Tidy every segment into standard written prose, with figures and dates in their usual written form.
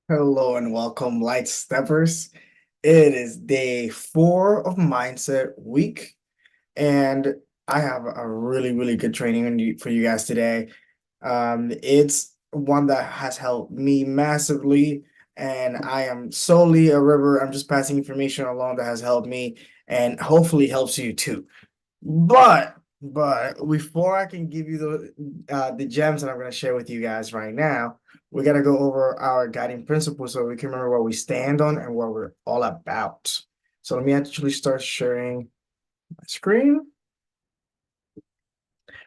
Hello and welcome, Light Steppers. It is day 4 of Mindset Week, and I have a really good training for you guys today. It's one that has helped me massively, and I am solely a river. I'm just passing information along that has helped me and hopefully helps you too. But before I can give you the gems that I'm going to share with you guys right now, we got to go over our guiding principles so we can remember what we stand on and what we're all about. So let me actually start sharing my screen.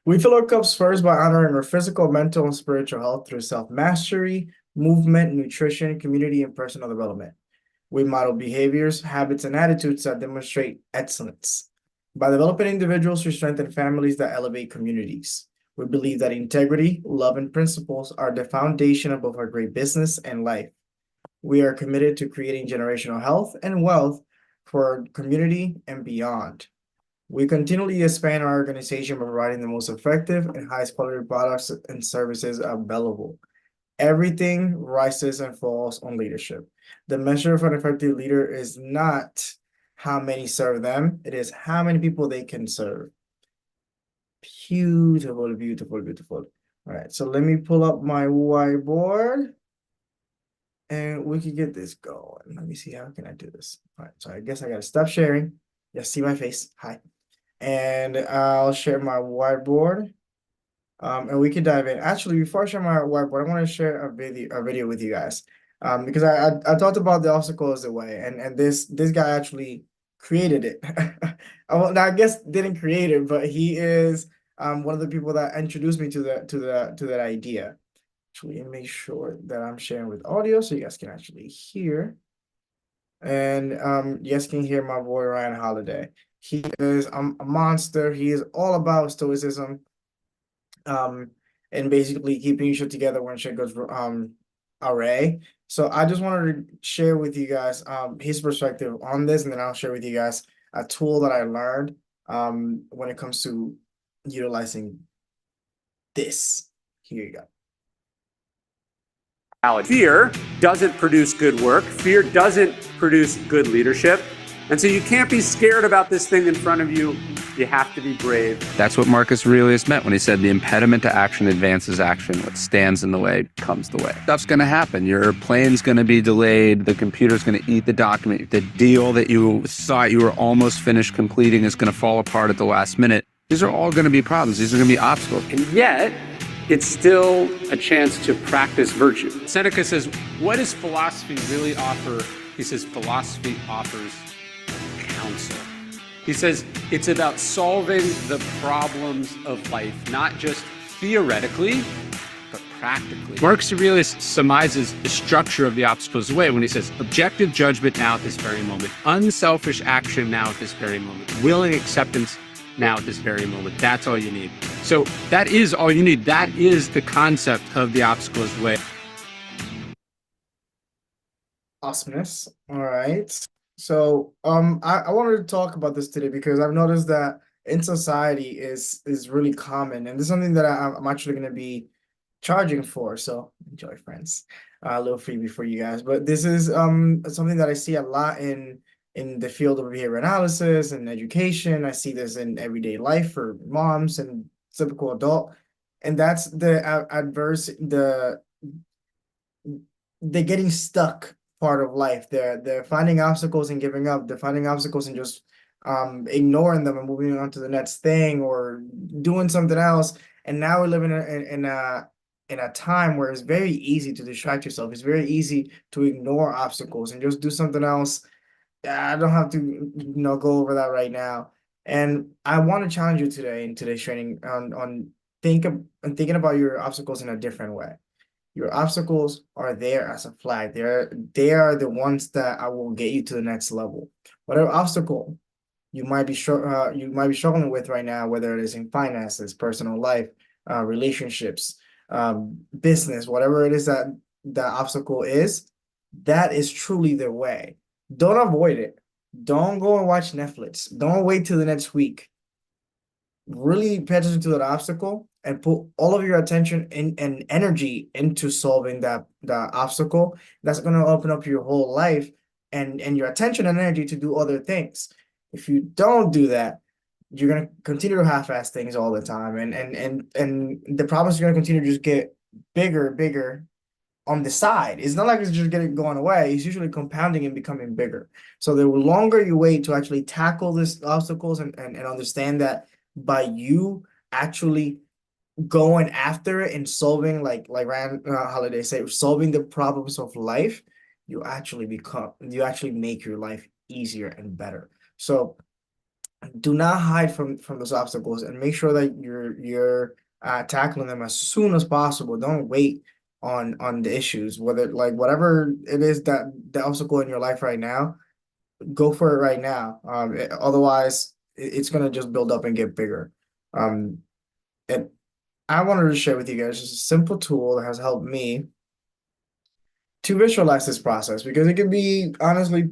We fill our cups first by honoring our physical, mental, and spiritual health through self-mastery, movement, nutrition, community, and personal development. We model behaviors, habits, and attitudes that demonstrate excellence. By developing individuals, we strengthen families that elevate communities. We believe that integrity, love, and principles are the foundation of both our great business and life. We are committed to creating generational health and wealth for our community and beyond. We continually expand our organization by providing the most effective and highest quality products and services available. Everything rises and falls on leadership. The measure of an effective leader is not how many serve them, it is how many people they can serve. Beautiful. All right, so let me pull up my whiteboard and we can get this going. Let me see how can I do this. All right, so I guess I gotta stop sharing. Yes, see my face. Hi. And I'll share my whiteboard. And we can dive in. Actually, before I share my whiteboard, I want to share a video with you guys. Because I talked about the obstacle as the way, and this guy actually created it. Now I guess didn't create it, but he is one of the people that introduced me to that idea. Actually, make sure that I'm sharing with audio so you guys can actually hear. And you guys can hear my boy Ryan Holiday. He is a monster. He is all about stoicism, um, and basically keeping shit together when shit goes array. So I just wanted to share with you guys his perspective on this, and then I'll share with you guys a tool that I learned when it comes to utilizing this. Here you go. Fear doesn't produce good work. Fear doesn't produce good leadership. And so you can't be scared about this thing in front of you. You have to be brave. That's what Marcus Aurelius meant when he said the impediment to action advances action. What stands in the way comes the way. Stuff's going to happen. Your plane's going to be delayed. The computer's going to eat the document. The deal that you thought you were almost finished completing is going to fall apart at the last minute. These are all going to be problems. These are going to be obstacles. And yet, it's still a chance to practice virtue. Seneca says, what does philosophy really offer? He says, philosophy offers counsel. He says, it's about solving the problems of life, not just theoretically, but practically. Marcus Aurelius surmises the structure of the obstacles away when he says, objective judgment now at this very moment, unselfish action now at this very moment, willing acceptance now at this very moment. That's all you need. So that is all you need. That is the concept of the obstacles way. Awesomeness. All right. So I wanted to talk about this today because I've noticed that in society is really common, and this is something that I'm actually going to be charging for. So enjoy, friends. A little freebie for you guys. But this is something that I see a lot in the field of behavior analysis and education. I see this in everyday life for moms and typical adult, and that's the getting stuck part of life. They're finding obstacles and giving up. They're finding obstacles and just ignoring them and moving on to the next thing or doing something else. And now we're living in a time where it's very easy to distract yourself. It's very easy to ignore obstacles and just do something else. I don't have to go over that right now. And I want to challenge you today in today's training on thinking about your obstacles in a different way. Your obstacles are there as a flag. They are the ones that I will get you to the next level. Whatever obstacle you might be struggling with right now, whether it is in finances, personal life, relationships, business, whatever it is that the obstacle is, that is truly the way. Don't avoid it. Don't go and watch Netflix. Don't wait till the next week. Really pay attention to that obstacle and put all of your attention and energy into solving the obstacle, that's going to open up your whole life and your attention and energy to do other things. If you don't do that, you're going to continue to half-ass things all the time, and the problems are going to continue to just get bigger on the side. It's not like it's just getting going away. It's usually compounding and becoming bigger. So the longer you wait to actually tackle these obstacles and understand that by you actually going after it and solving, like Ryan Holiday say, solving the problems of life, you actually make your life easier and better. So do not hide from those obstacles, and make sure that you're tackling them as soon as possible. Don't wait on the issues, whether like whatever it is that the obstacle in your life right now, go for it right now. Otherwise it's gonna just build up and get bigger. And I wanted to share with you guys just a simple tool that has helped me to visualize this process, because it can be honestly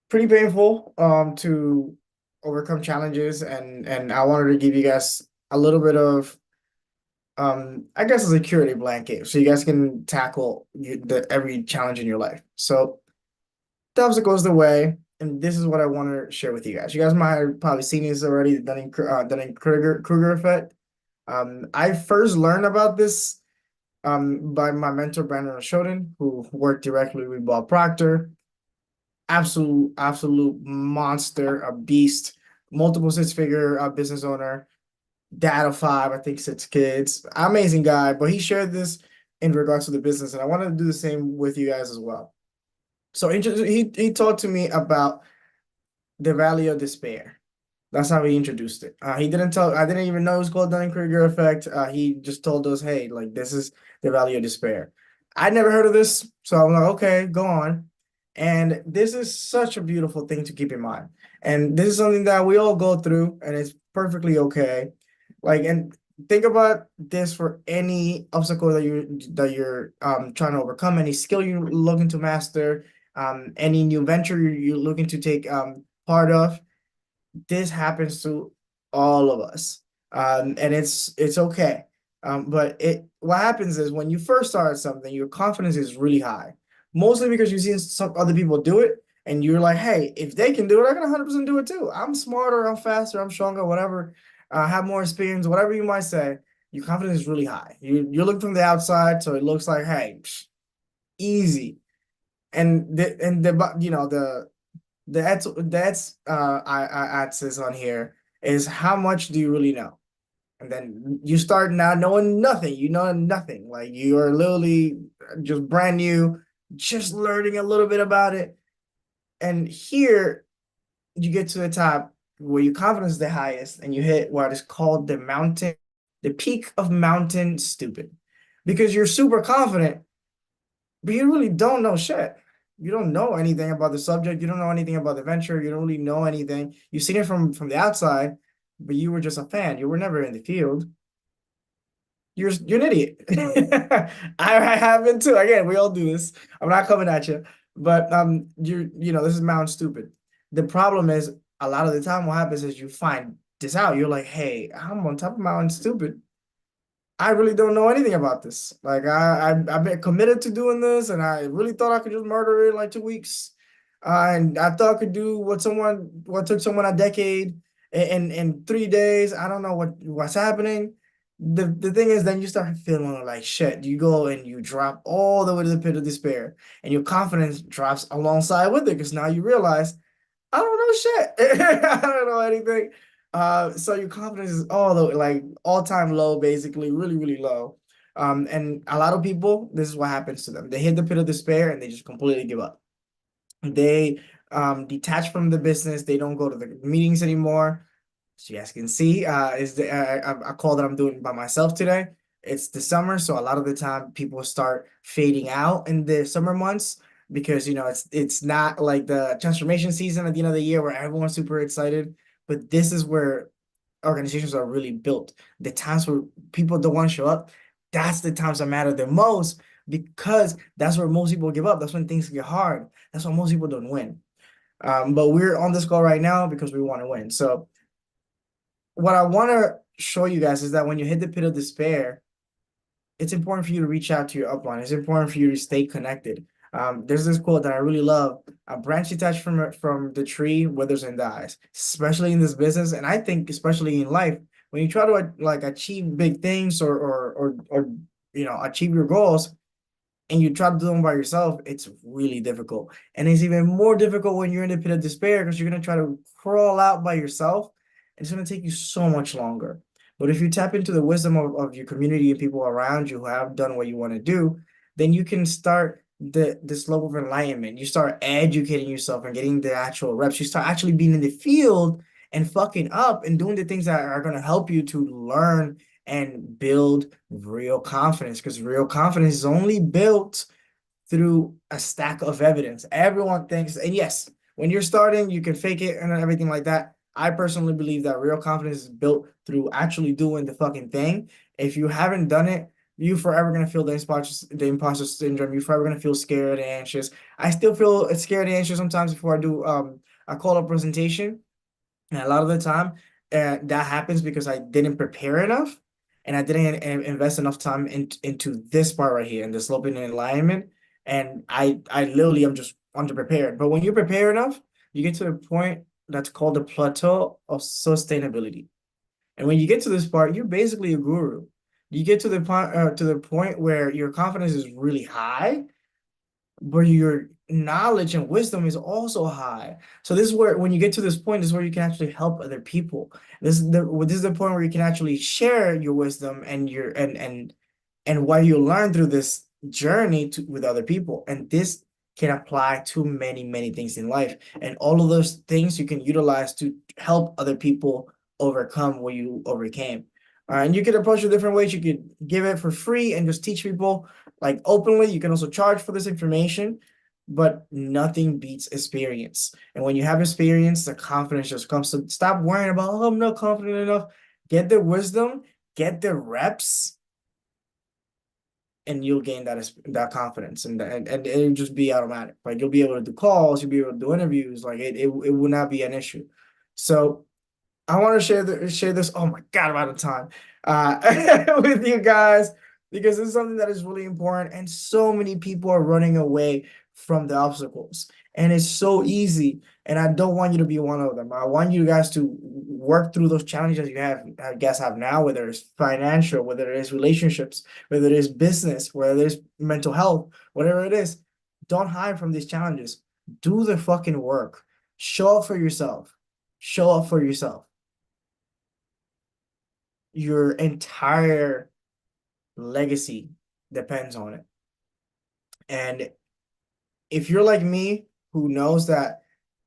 pretty painful to overcome challenges, and I wanted to give you guys a little bit of I guess a security blanket so you guys can tackle every challenge in your life. So the obstacle goes the way, and this is what I want to share with you guys. You guys might have probably seen this already, the Dunning-Kruger effect. I first learned about this by my mentor Brandon Oshoden, who worked directly with Bob Proctor. Absolute monster, a beast, multiple six-figure business owner, dad of 5, I think 6 kids, amazing guy. But he shared this in regards to the business, and I want to do the same with you guys as well. So he talked to me about the Valley of Despair. That's how he introduced it. I didn't even know it was called Dunning-Kruger effect. He just told us, hey, like, this is the Valley of Despair. I'd never heard of this, so I'm like, okay, go on. And this is such a beautiful thing to keep in mind. And this is something that we all go through, and it's perfectly okay. Like, and think about this for any obstacle that you're trying to overcome, any skill you're looking to master, any new venture you're looking to take part of. This happens to all of us, and it's okay. But what happens is when you first start something, your confidence is really high, mostly because you've seen some other people do it, and you're like, hey, if they can do it, I can 100% do it too. I'm smarter, I'm faster, I'm stronger, whatever. Have more experience, whatever you might say. Your confidence is really high. You're looking from the outside, so it looks like, hey, easy. And the axis on here is how much do you really know? And then you start now knowing nothing. You know nothing. Like, you are literally just brand new, just learning a little bit about it. And here you get to the top where your confidence is the highest, and you hit what is called the peak of mountain stupid, because you're super confident, but you really don't know shit. You don't know anything about the subject. You don't know anything about the venture. You don't really know anything. You've seen it from the outside, but you were just a fan. You were never in the field. You're an idiot. I have been too. Again, we all do this. I'm not coming at you, but this is mountain stupid. The problem is, a lot of the time what happens is you find this out. You're like, hey, I'm on top of mountain stupid. I really don't know anything about this. Like, I've been committed to doing this, and I really thought I could just murder it in like 2 weeks. And I thought I could do what took someone a decade in 3 days. I don't know what's happening. The thing is, then you start feeling like shit. You go and you drop all the way to the pit of despair, and your confidence drops alongside with it, because now you realize, I don't know shit. I don't know anything. So your confidence is all-time low, basically, really, really low. And a lot of people, this is what happens to them. They hit the pit of despair and they just completely give up. They detach from the business. They don't go to the meetings anymore. So you guys can see, is a call that I'm doing by myself today. It's the summer, so a lot of the time people start fading out in the summer months, because it's not like the transformation season at the end of the year where everyone's super excited. But this is where organizations are really built. The times where people don't want to show up, that's the times that matter the most, because that's where most people give up. That's when things get hard. That's why most people don't win. But we're on this call right now because we want to win. So what I want to show you guys is that when you hit the pit of despair, it's important for you to reach out to your upline. It's important for you to stay connected. There's this quote that I really love: "A branch detached from the tree withers and dies," especially in this business, and I think especially in life. When you try to like achieve big things or achieve your goals, and you try to do them by yourself, it's really difficult. And it's even more difficult when you're in the pit of despair because you're gonna try to crawl out by yourself. And it's gonna take you so much longer. But if you tap into the wisdom of your community and people around you who have done what you want to do, then you can start the slope of enlightenment. You start educating yourself and getting the actual reps. You start actually being in the field and fucking up and doing the things that are gonna help you to learn and build real confidence, because real confidence is only built through a stack of evidence. Everyone thinks, and yes, when you're starting, you can fake it and everything like that. I personally believe that real confidence is built through actually doing the fucking thing. If you haven't done it, you forever gonna feel the imposter syndrome. You're forever gonna feel scared and anxious. I still feel scared and anxious sometimes before I do a call-up presentation. And a lot of the time, that happens because I didn't prepare enough and I didn't invest enough time into this part right here, in the sloping and alignment. And I literally am just underprepared. But when you prepare enough, you get to a point that's called the plateau of sustainability. And when you get to this part, you're basically a guru. You get to the point where your confidence is really high, but your knowledge and wisdom is also high. So this is where, when you get to this point, this is where you can actually help other people. This is the point where you can actually share your wisdom and your and what you learn through this journey with other people. And this can apply to many, many things in life. And all of those things you can utilize to help other people overcome what you overcame. And you can approach it different ways. You could give it for free and just teach people like openly. You can also charge for this information, but nothing beats experience. And when you have experience, the confidence just comes. So stop worrying about, oh, I'm not confident enough. Get the wisdom, get the reps, and you'll gain that confidence, and it'll just be automatic. Like you'll be able to do calls, you'll be able to do interviews. Like it will not be an issue. So I want to share this. Oh my God, I'm out of time. With you guys, because it's something that is really important, and so many people are running away from the obstacles, and it's so easy. And I don't want you to be one of them. I want you guys to work through those challenges you have now, whether it's financial, whether it is relationships, whether it is business, whether it is mental health, whatever it is. Don't hide from these challenges. Do the fucking work. Show up for yourself. Show up for yourself. Your entire legacy depends on it. And if you're like me, who knows that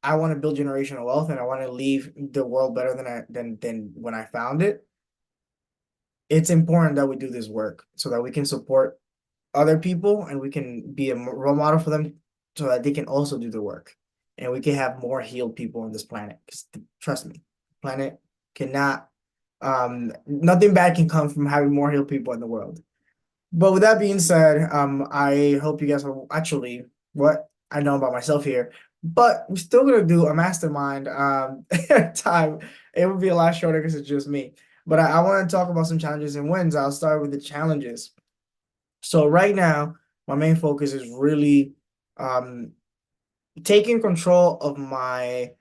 I want to build generational wealth and I want to leave the world better than when I found it, it's important that we do this work so that we can support other people and we can be a role model for them so that they can also do the work. And we can have more healed people on this planet. Because trust me, planet cannot, nothing bad can come from having more healed people in the world. But with that being said, I hope you guys will actually, what I know about myself here, but we're still gonna do a mastermind time. It would be a lot shorter because it's just me. But I want to talk about some challenges and wins. I'll start with the challenges. So right now, my main focus is really taking control of my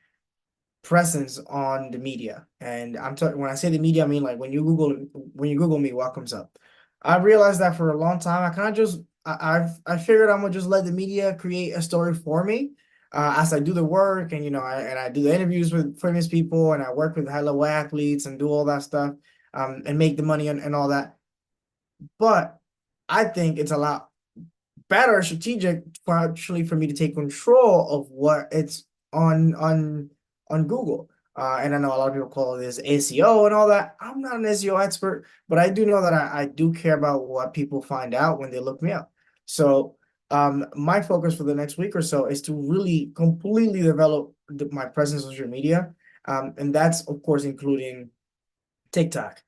presence on the media. And I'm talking, when I say the media, I mean like when you Google me, what comes up? I realized that for a long time, I kind of just I figured I'm gonna just let the media create a story for me as I do the work, and I do the interviews with famous people, and I work with high-level athletes and do all that stuff, and make the money and all that. But I think it's a lot better strategic for me to take control of what it's on Google. And I know a lot of people call this SEO and all that. I'm not an SEO expert, but I do know that I do care about what people find out when they look me up. So my focus for the next week or so is to really completely develop my presence on social media. And that's, of course, including TikTok,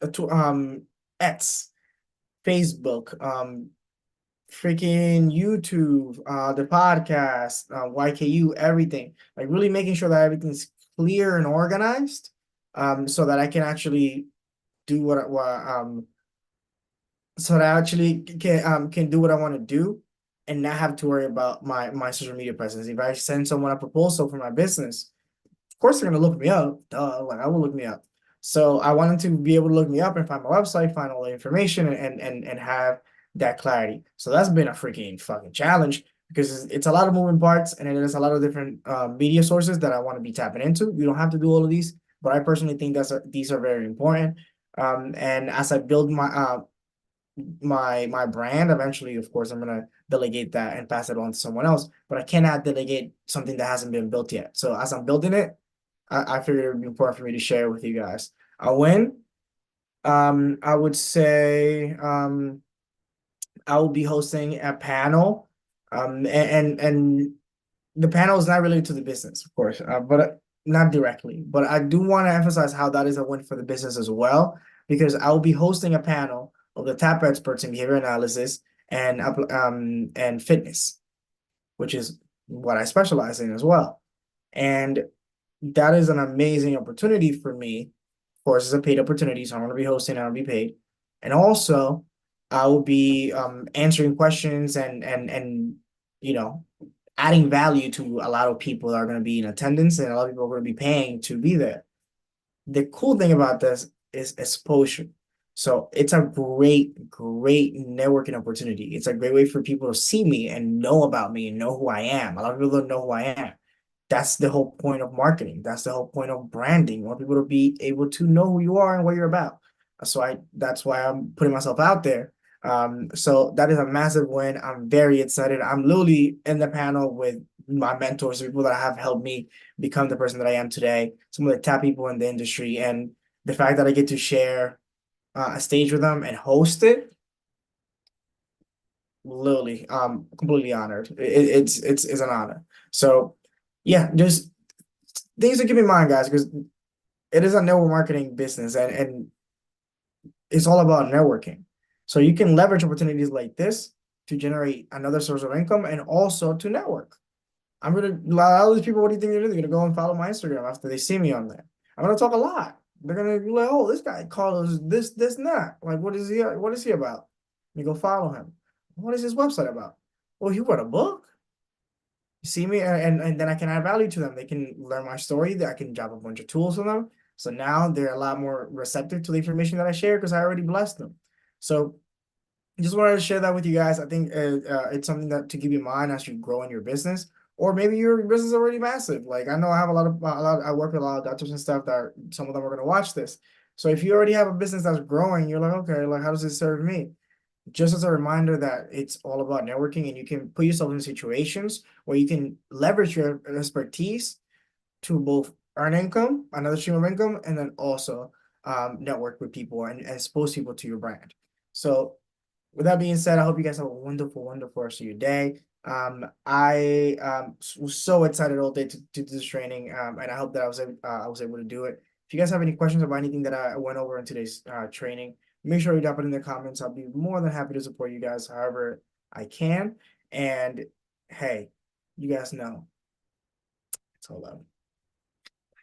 X, Facebook, freaking YouTube, the podcast, YKU, everything. Like really making sure that everything's clear and organized, so that I can actually do so that I actually can do what I want to do and not have to worry about my social media presence. If I send someone a proposal for my business, of course they're gonna look me up. Duh, like I will look me up. So I wanted to be able to look me up and find my website, find all the information, and have that clarity. So that's been a freaking fucking challenge because it's a lot of moving parts and it is a lot of different media sources that I want to be tapping into. You don't have to do all of these, but I personally think these are very important. And as I build my brand, eventually, of course, I'm gonna delegate that and pass it on to someone else. But I cannot delegate something that hasn't been built yet. So as I'm building it, I figured it would be important for me to share with you guys. I win. I would say I will be hosting a panel. And the panel is not related to the business, of course, but not directly. But I do want to emphasize how that is a win for the business as well, because I will be hosting a panel of the top experts in behavior analysis and fitness, which is what I specialize in as well. And that is an amazing opportunity for me. Of course, it's a paid opportunity, so I'm going to be hosting and I'll be paid. And also, I will be answering questions and adding value to a lot of people that are going to be in attendance, and a lot of people are going to be paying to be there. The cool thing about this is exposure. So it's a great networking opportunity. It's a great way for people to see me and know about me and know who I am. A lot of people don't know who I am. That's the whole point of marketing. That's the whole point of branding. You want people to be able to know who you are and what you're about. So that's why I'm putting myself out there. So that is a massive win. I'm very excited. I'm literally in the panel with my mentors, people that have helped me become the person that I am today, some of the top people in the industry. And the fact that I get to share a stage with them and host it, literally, completely honored. It's an honor. So yeah, just things to keep in mind, guys, because it is a network marketing business and it's all about networking. So you can leverage opportunities like this to generate another source of income and also to network. A lot of these people, what do you think they're doing? They're gonna go and follow my Instagram after they see me on there. I'm gonna talk a lot. They're gonna be like, oh, this guy calls this, and that. Like, what is he about? You go follow him. What is his website about? Oh, he wrote a book. You see me, and then I can add value to them. They can learn my story. That I can drop a bunch of tools on them. So now they're a lot more receptive to the information that I share because I already blessed them. So just wanted to share that with you guys. I think it's something that to keep in mind as you grow in your business, or maybe your business is already massive. Like I know I have I work with a lot of doctors and stuff that some of them are going to watch this. So if you already have a business that's growing, you're like, okay, like how does this serve me? Just as a reminder that it's all about networking, and you can put yourself in situations where you can leverage your expertise to both earn income, another stream of income, and then also network with people and expose people to your brand. So with that being said, I hope you guys have a wonderful rest of your day. I was so excited all day to do this training, and I hope that I was able to do it. If you guys have any questions about anything that I went over in today's training, make sure you drop it in the comments. I'll be more than happy to support you guys however I can. And hey, you guys know it's all love.